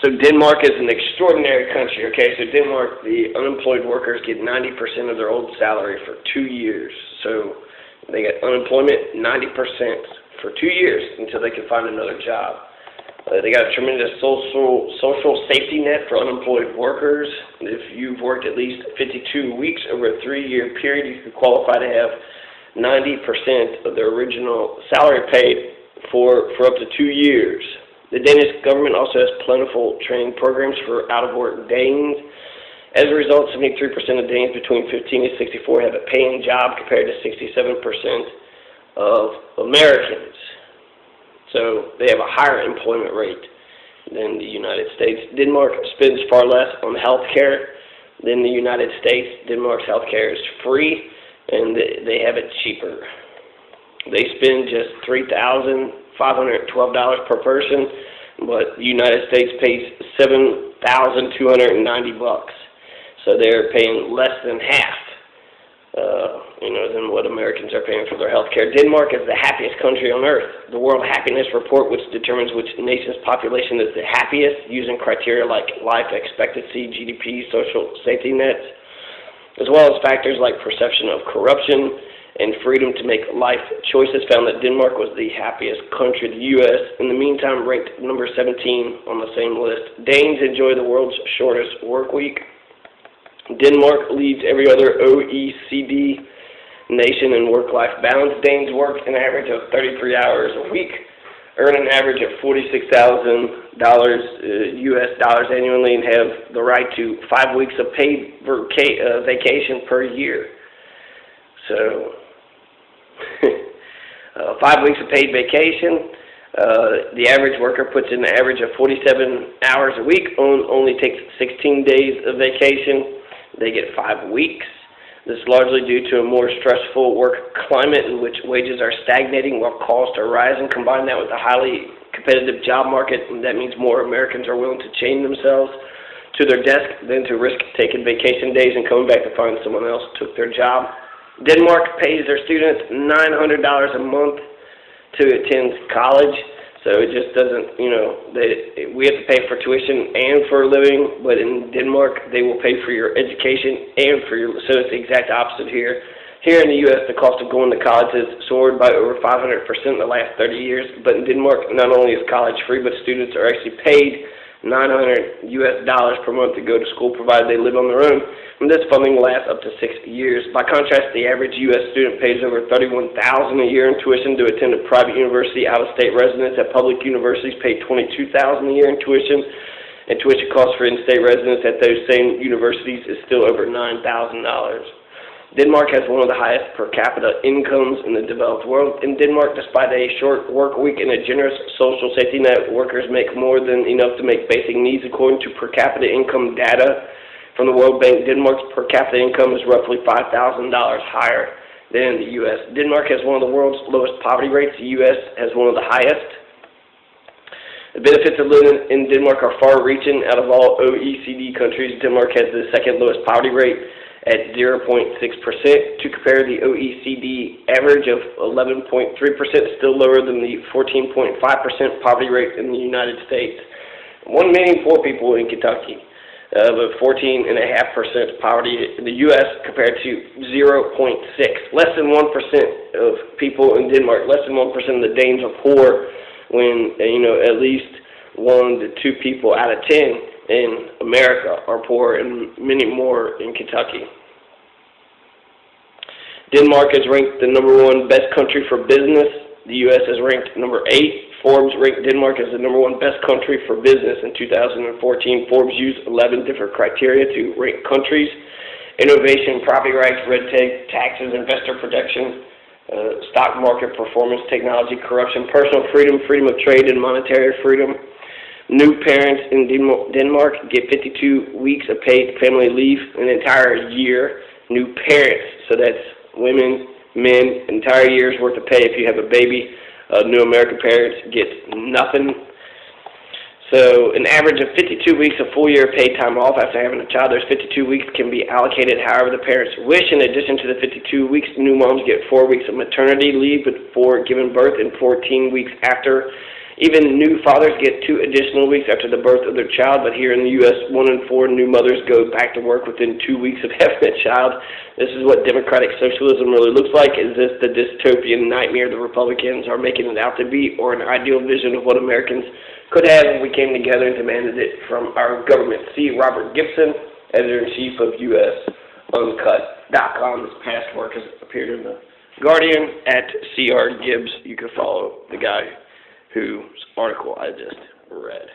So Denmark is an extraordinary country, okay? So Denmark, the unemployed workers get 90% of their old salary for 2 years. So they get unemployment 90% for 2 years until they can find another job. They got a tremendous social safety net for unemployed workers. If you've worked at least 52 weeks over a 3-year period, you can qualify to have 90% of their original salary paid for up to 2 years. The Danish government also has plentiful training programs for out-of-work Danes. As a result, 73% of Danes between 15 and 64 have a paying job compared to 67% of Americans. So they have a higher employment rate than the United States. Denmark spends far less on health care than the United States. Denmark's health care is free, and they have it cheaper. They spend just $3,512 per person, but the United States pays $7,290. So they're paying less than half, than what Americans are paying for their health care. Denmark is the happiest country on earth. The World Happiness Report, which determines which nation's population is the happiest, using criteria like life expectancy, GDP, social safety nets, as well as factors like perception of corruption and freedom to make life choices, found that Denmark was the happiest country. The U.S., in the meantime, ranked number 17 on the same list. Danes enjoy the world's shortest work week. Denmark leads every other OECD nation in work-life balance. Danes work an average of 33 hours a week, earn an average of $46,000 U.S. dollars annually, and have the right to 5 weeks of paid vacation per year. So, 5 weeks of paid vacation. The average worker puts in an average of 47 hours a week, only takes 16 days of vacation. They get 5 weeks. This is largely due to a more stressful work climate in which wages are stagnating while costs are rising. Combine that with a highly competitive job market, and that means more Americans are willing to chain themselves to their desk than to risk taking vacation days and coming back to find someone else took their job. Denmark pays their students $900 a month to attend college. So it just doesn't, we have to pay for tuition and for a living, but in Denmark, they will pay for your education and for so it's the exact opposite here. Here in the U.S., the cost of going to college has soared by over 500% in the last 30 years, but in Denmark, not only is college free, but students are actually paid $900 US per month to go to school, provided they live on their own. And this funding lasts up to 6 years. By contrast, the average U.S. student pays over $31,000 a year in tuition to attend a private university. Out-of-state residents at public universities pay $22,000 a year in tuition, and tuition costs for in-state residents at those same universities is still over $9,000. Denmark has one of the highest per capita incomes in the developed world. In Denmark, despite a short work week and a generous social safety net, workers make more than enough to make basic needs. According to per capita income data from the World Bank, Denmark's per capita income is roughly $5,000 higher than the U.S. Denmark has one of the world's lowest poverty rates. The U.S. has one of the highest. The benefits of living in Denmark are far-reaching. Out of all OECD countries, Denmark has the second lowest poverty rate at 0.6%. To compare, the OECD average of 11.3% is still lower than the 14.5% poverty rate in the United States. 1 million poor people in Kentucky, but 14.5% poverty in the U.S. compared to 0.6. Less than 1% of people in Denmark, less than 1% of the Danes are poor, when at least 1 to 2 people out of 10 in America are poor, and many more in Kentucky. Denmark is ranked the #1 best country for business. The U.S. is ranked number 8. Forbes ranked Denmark as the #1 best country for business in 2014. Forbes used 11 different criteria to rank countries: innovation, property rights, red tape, taxes, investor protection, stock market performance, technology, corruption, personal freedom, freedom of trade, and monetary freedom. New parents in Denmark get 52 weeks of paid family leave, an entire year. New parents, so that's women, men, entire year's worth of pay if you have a baby. New American parents get nothing. So an average of 52 weeks of full year paid time off after having a child. Those 52 weeks can be allocated however the parents wish. In addition to the 52 weeks, new moms get 4 weeks of maternity leave before giving birth and 14 weeks after. Even new fathers get 2 additional weeks after the birth of their child, but here in the U.S., 1 in 4 new mothers go back to work within 2 weeks of having a child. This is what democratic socialism really looks like. Is this the dystopian nightmare the Republicans are making it out to be, or an ideal vision of what Americans could have if we came together and demanded it from our government? See Robert Gibson, editor-in-chief of USUncut.com. His past work has appeared in the Guardian. At CR Gibbs, you can follow the guy whose article I just read.